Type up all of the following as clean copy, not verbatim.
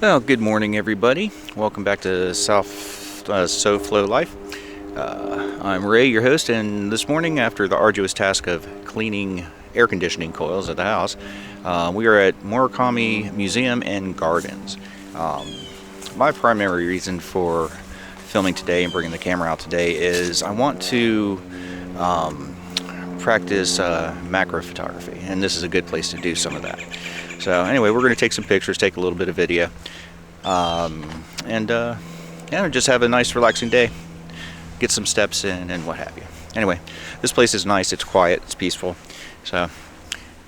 Well, good morning, everybody. Welcome back to SoFlo Life. I'm Ray, your host, and this morning, after the arduous task of cleaning air conditioning coils at the house, we are at Morikami Museum and Gardens. My primary reason for filming today and bringing the camera out today is I want to practice macro photography, and this is a good place to do some of that. So anyway, we're going to take some pictures, take a little bit of video, and just have a nice relaxing day, get some steps in and what have you. Anyway, this place is nice, it's quiet, it's peaceful, so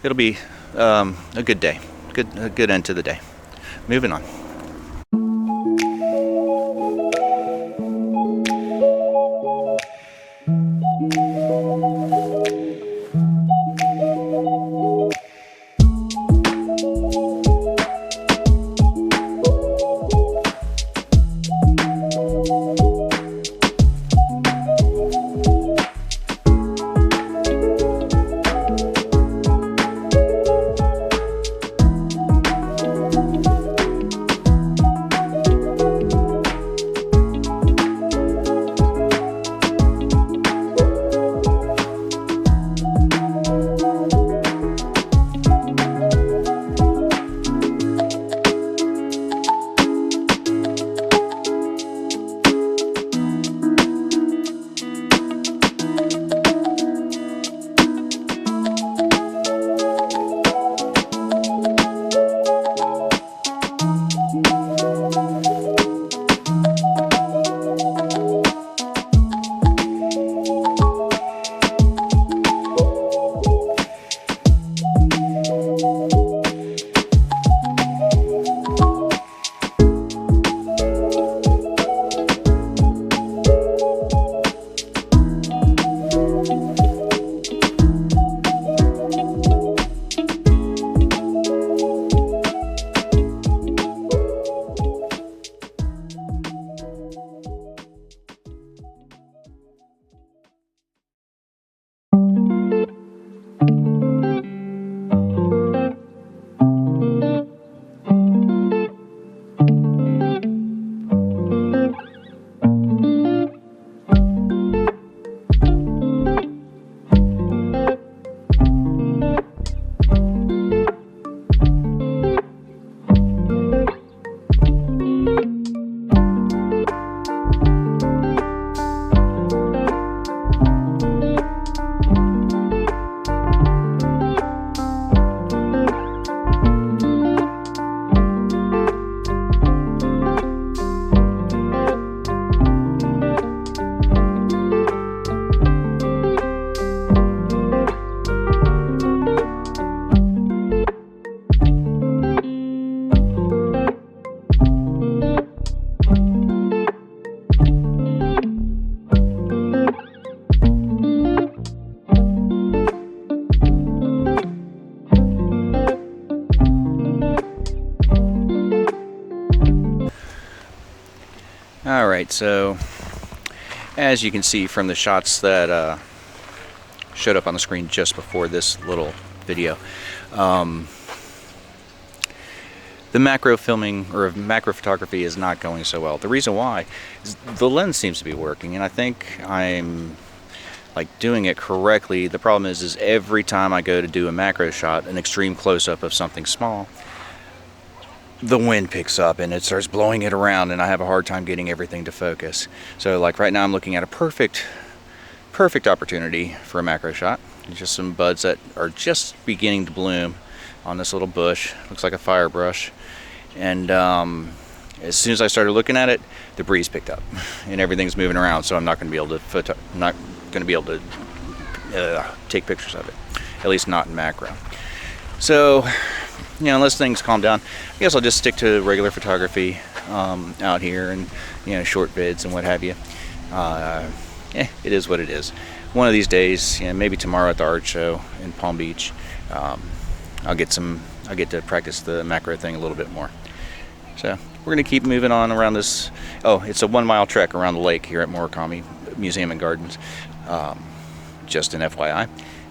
it'll be a good day, a good end to the day. Moving on. Alright, so as you can see from the shots that showed up on the screen just before this little video, the macro filming or macro photography is not going so well. The reason why is the lens seems to be working, and I think I'm doing it correctly. The problem is every time I go to do a macro shot, an extreme close-up of something small, the wind picks up and it starts blowing it around, and I have a hard time getting everything to focus. So right now I'm looking at a perfect opportunity for a macro shot. Just some buds that are just beginning to bloom on this little bush. Looks like a fire brush. And as soon as I started looking at it, the breeze picked up and everything's moving around, so I'm not going to be able to take pictures of it, at least not in macro. So unless things calm down, I guess I'll just stick to regular photography out here, and short vids and what have you. It is what it is. One of these days, maybe tomorrow at the art show in Palm Beach, I'll get to practice the macro thing a little bit more. So we're going to keep moving on around this. Oh, it's a 1-mile trek around the lake here at Morikami Museum and Gardens, just an FYI.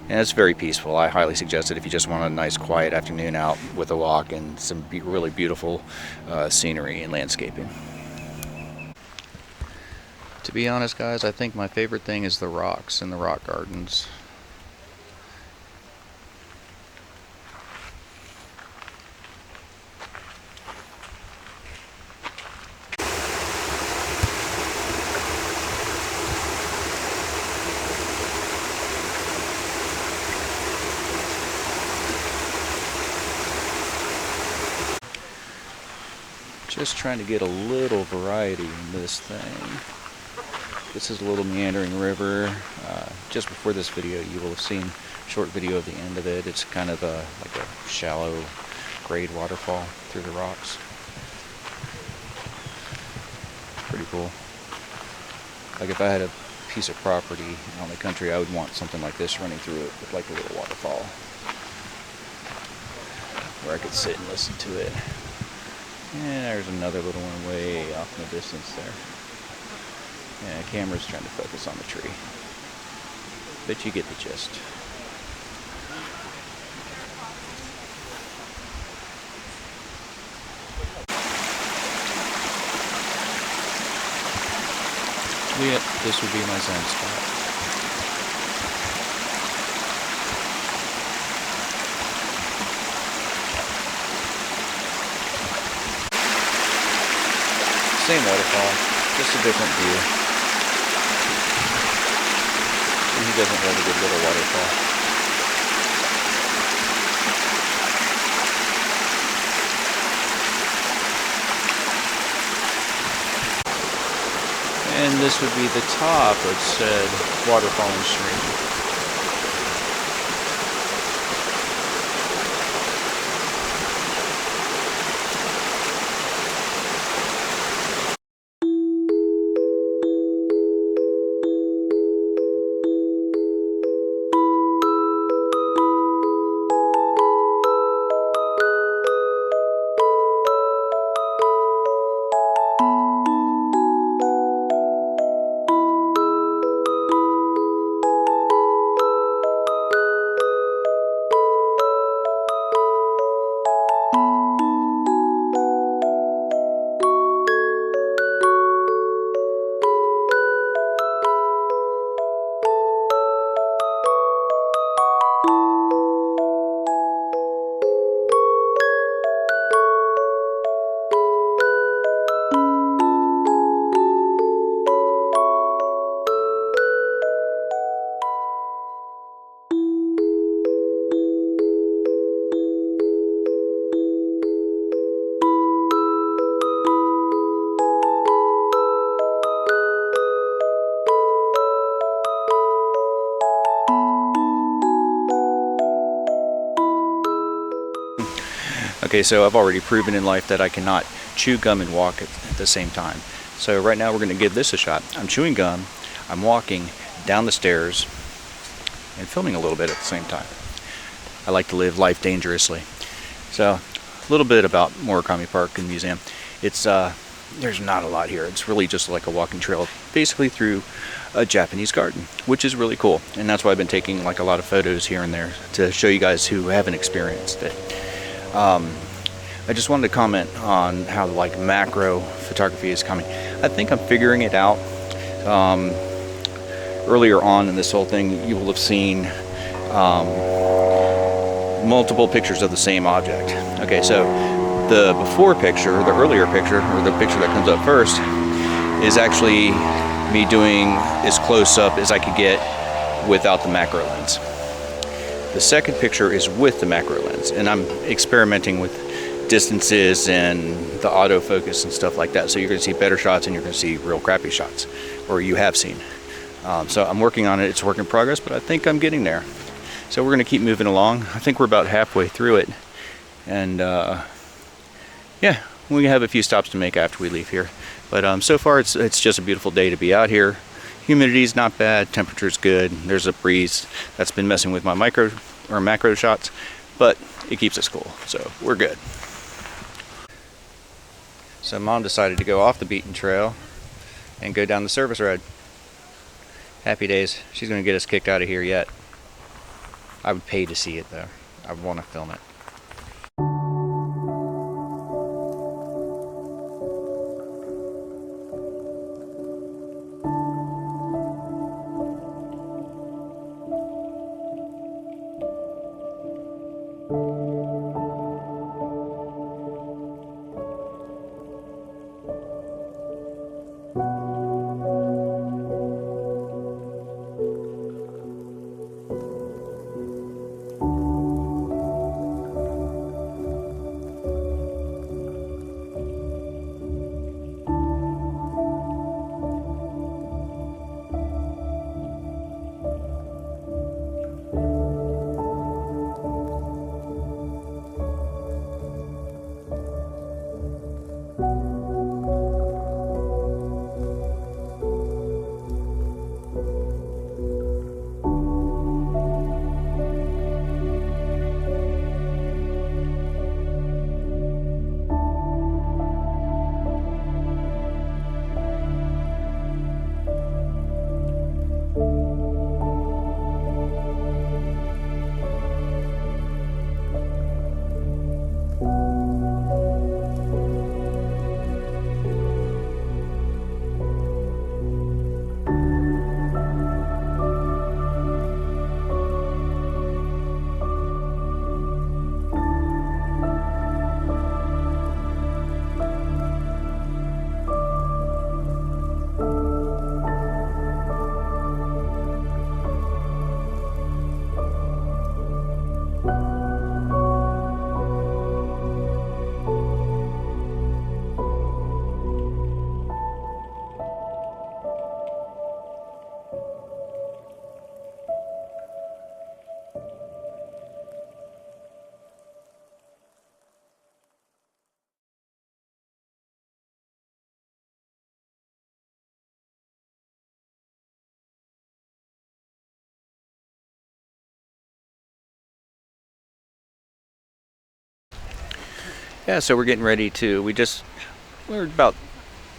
And it's very peaceful. I highly suggest it if you just want a nice quiet afternoon out with a walk and some really beautiful scenery and landscaping. To be honest, guys, I think my favorite thing is the rocks and the rock gardens. Just trying to get a little variety in this thing. This is a little meandering river. Just before this video, you will have seen a short video of the end of it. It's kind of like a shallow grade waterfall through the rocks. Pretty cool. Like if I had a piece of property out in the country, I would want something like this running through it with like a little waterfall where I could sit and listen to it. And there's another little one way off in the distance there. Yeah, the camera's trying to focus on the tree. But you get the gist. Yeah, this would be my zen spot. Same waterfall, just a different view. And he doesn't have a good little waterfall. And this would be the top of said waterfall and stream. Okay, so I've already proven in life that I cannot chew gum and walk at the same time. So right now we're going to give this a shot. I'm chewing gum, I'm walking down the stairs, and filming a little bit at the same time. I like to live life dangerously. So, a little bit about Morikami Park and Museum. It's there's not a lot here. It's really just like a walking trail, basically through a Japanese garden, which is really cool. And that's why I've been taking like a lot of photos here and there to show you guys who haven't experienced it. I just wanted to comment on how like macro photography is coming. I think I'm figuring it out. Earlier on in this whole thing, you will have seen multiple pictures of the same object. Okay, so the before picture, the earlier picture, or the picture that comes up first, is actually me doing as close up as I could get without the macro lens. The second picture is with the macro lens, and I'm experimenting with distances and the autofocus and stuff like that. So you're going to see better shots and you're going to see real crappy shots, or you have seen. So I'm working on it. It's a work in progress, but I think I'm getting there. So we're going to keep moving along. I think we're about halfway through it. And yeah, we have a few stops to make after we leave here. But so far it's just a beautiful day to be out here. Humidity's not bad, temperature's good. There's a breeze that's been messing with my micro or macro shots, but it keeps us cool, so we're good. So Mom decided to go off the beaten trail and go down the service road. Happy days. She's going to get us kicked out of here yet. I would pay to see it though. I would want to film it. Yeah, so we're getting ready to, we're about,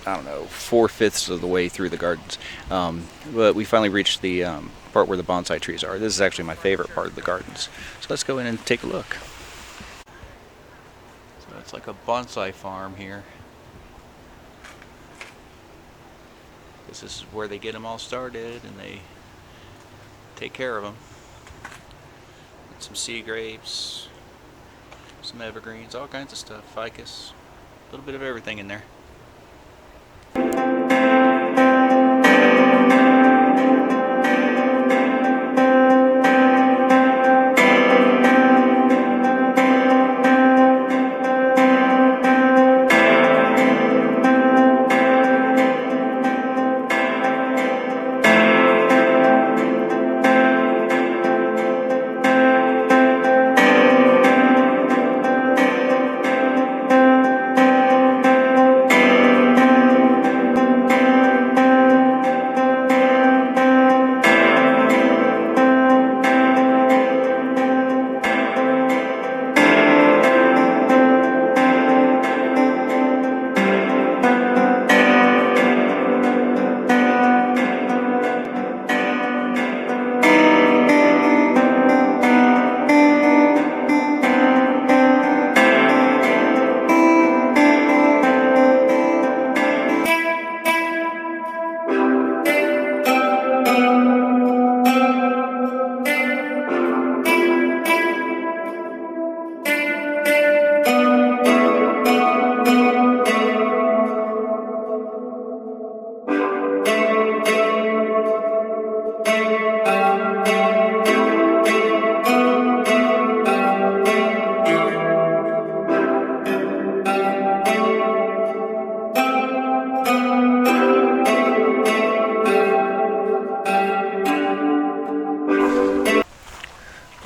I don't know, 4/5 of the way through the gardens. But we finally reached the part where the bonsai trees are. This is actually my favorite part of the gardens. So let's go in and take a look. So it's like a bonsai farm here. This is where they get them all started and they take care of them. Some sea grapes, some evergreens, all kinds of stuff, ficus, a little bit of everything in there.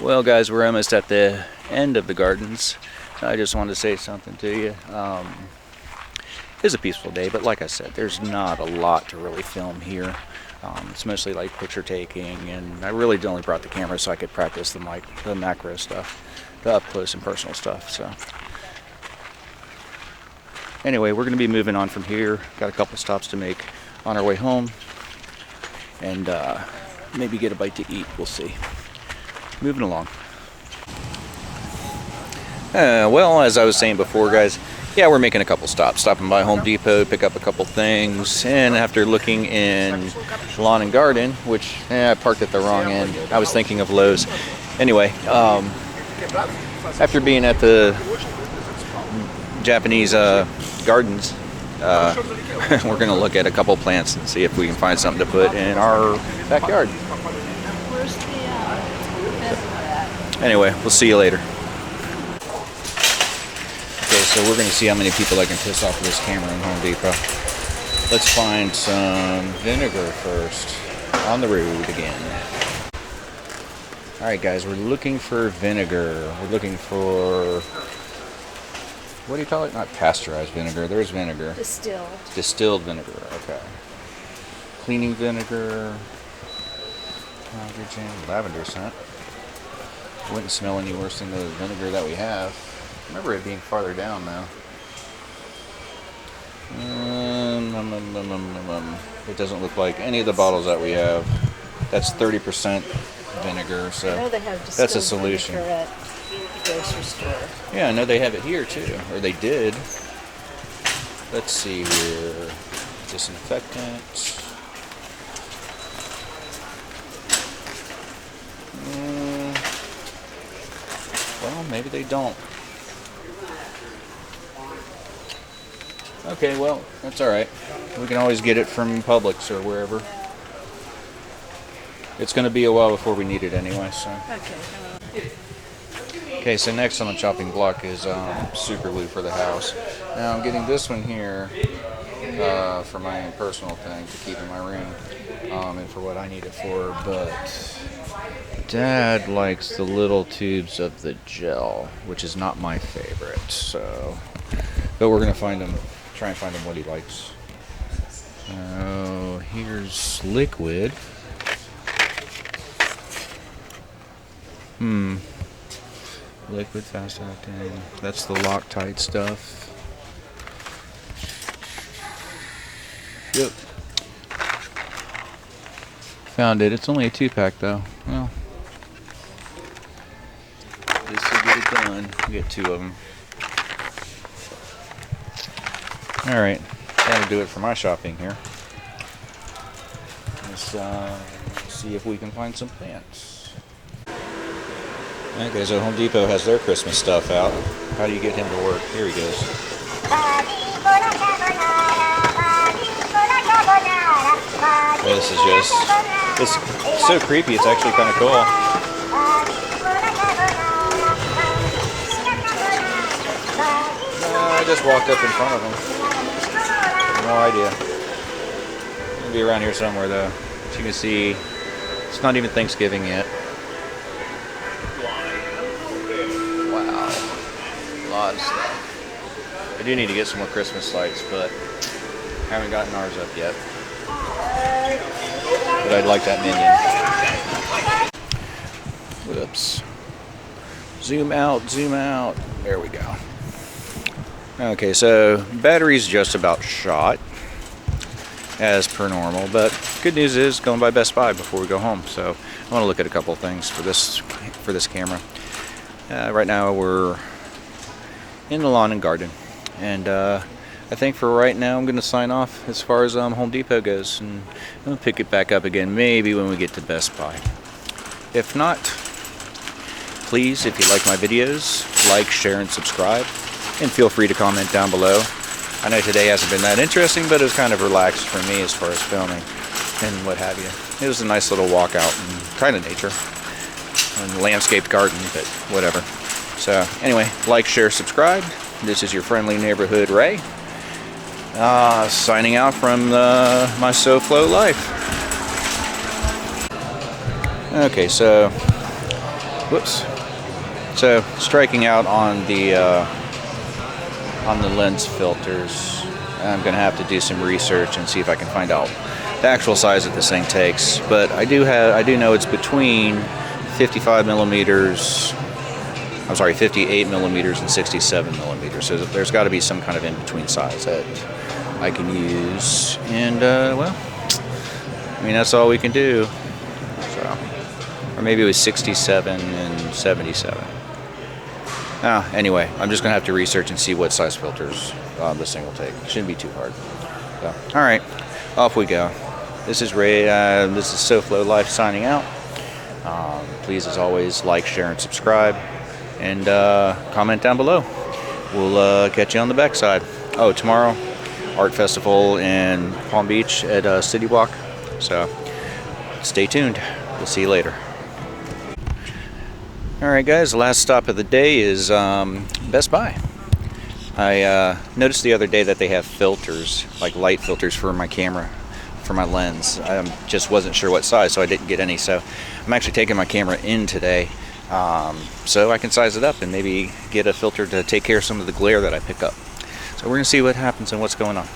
Well guys, we're almost at the end of the gardens. I just wanted to say something to you. It's a peaceful day, but like I said, there's not a lot to really film here. It's mostly like picture taking, and I really only brought the camera so I could practice the macro stuff, the up close and personal stuff. So anyway, we're going to be moving on from here. Got a couple stops to make on our way home, and maybe get a bite to eat. We'll see. moving along. Well, as I was saying before, guys, yeah, we're making a couple stops. Stopping by Home Depot, pick up a couple things, and after looking in lawn and garden, which I parked at the wrong end. I was thinking of Lowe's. Anyway, after being at the Japanese gardens, we're going to look at a couple plants and see if we can find something to put in our backyard. Anyway, we'll see you later. Okay, so we're going to see how many people I can piss off with this camera in Home Depot. Let's find some vinegar first. On the road again. Alright guys, we're looking for vinegar. We're looking for... what do you call it? Not pasteurized vinegar. There's vinegar. Distilled. Distilled vinegar, okay. Cleaning vinegar. Hydrogen. Lavender scent. Wouldn't smell any worse than the vinegar that we have. I remember it being farther down now. It doesn't look like any of the bottles that we have. That's 30% vinegar, so I know they have that's a solution. At the grocery store. Yeah, I know they have it here too, or they did. Let's see here. Disinfectant. Well, maybe they don't. Okay, well, that's alright. We can always get it from Publix or wherever. It's going to be a while before we need it anyway, so. Okay, so next on the chopping block is super glue for the house. Now I'm getting this one here for my personal thing to keep in my room and for what I need it for, but Dad likes the little tubes of the gel, which is not my favorite, so. But we're going to find them. Try and find him what he likes. Oh, here's liquid. Liquid fast acting. That's the Loctite stuff. Yep. Found it. It's only a 2-pack though. Well, this will get it done. We get 2 of them. Alright, that'll do it for my shopping here. Let's see if we can find some plants. Okay, so Home Depot has their Christmas stuff out. How do you get him to work? Here he goes. Well, this is just, it's so creepy, it's actually kind of cool. I just walked up in front of him. No idea. It'll be around here somewhere though. As you can see, it's not even Thanksgiving yet. Wow. A lot of stuff. I do need to get some more Christmas lights, but haven't gotten ours up yet. But I'd like that minion. Whoops. Zoom out, zoom out. There we go. Okay, so battery's just about shot, as per normal, but good news is going by Best Buy before we go home, so I want to look at a couple of things for this camera. Right now we're in the lawn and garden, and I think for right now I'm going to sign off as far as Home Depot goes, and I'm going to pick it back up again maybe when we get to Best Buy. If not, please, if you like my videos, like, share, and subscribe. And feel free to comment down below. I know today hasn't been that interesting, but it was kind of relaxed for me as far as filming and what have you. It was a nice little walk out and kind of nature and landscaped garden, but whatever. So anyway, like, share, subscribe. This is your friendly neighborhood Ray, signing out from my SoFlo life. Okay, so whoops. So striking out on the lens filters. I'm going to have to do some research and see if I can find out the actual size that this thing takes. But I do know it's between 55 millimeters. I'm sorry, 58 millimeters and 67 millimeters. So there's got to be some kind of in-between size that I can use. And well, I mean, that's all we can do. So Or maybe it was 67 and 77. Anyway, I'm just going to have to research and see what size filters this thing will take. Shouldn't be too hard. So, all right, off we go. This is Ray. This is SoFlo Life signing out. Please, as always, like, share, and subscribe. And comment down below. We'll catch you on the backside. Oh, tomorrow, Art Festival in Palm Beach at City Walk. So stay tuned. We'll see you later. Alright guys, the last stop of the day is Best Buy. I noticed the other day that they have filters, like light filters for my camera, for my lens. I just wasn't sure what size, so I didn't get any. So I'm actually taking my camera in today so I can size it up and maybe get a filter to take care of some of the glare that I pick up. So we're going to see what happens and what's going on.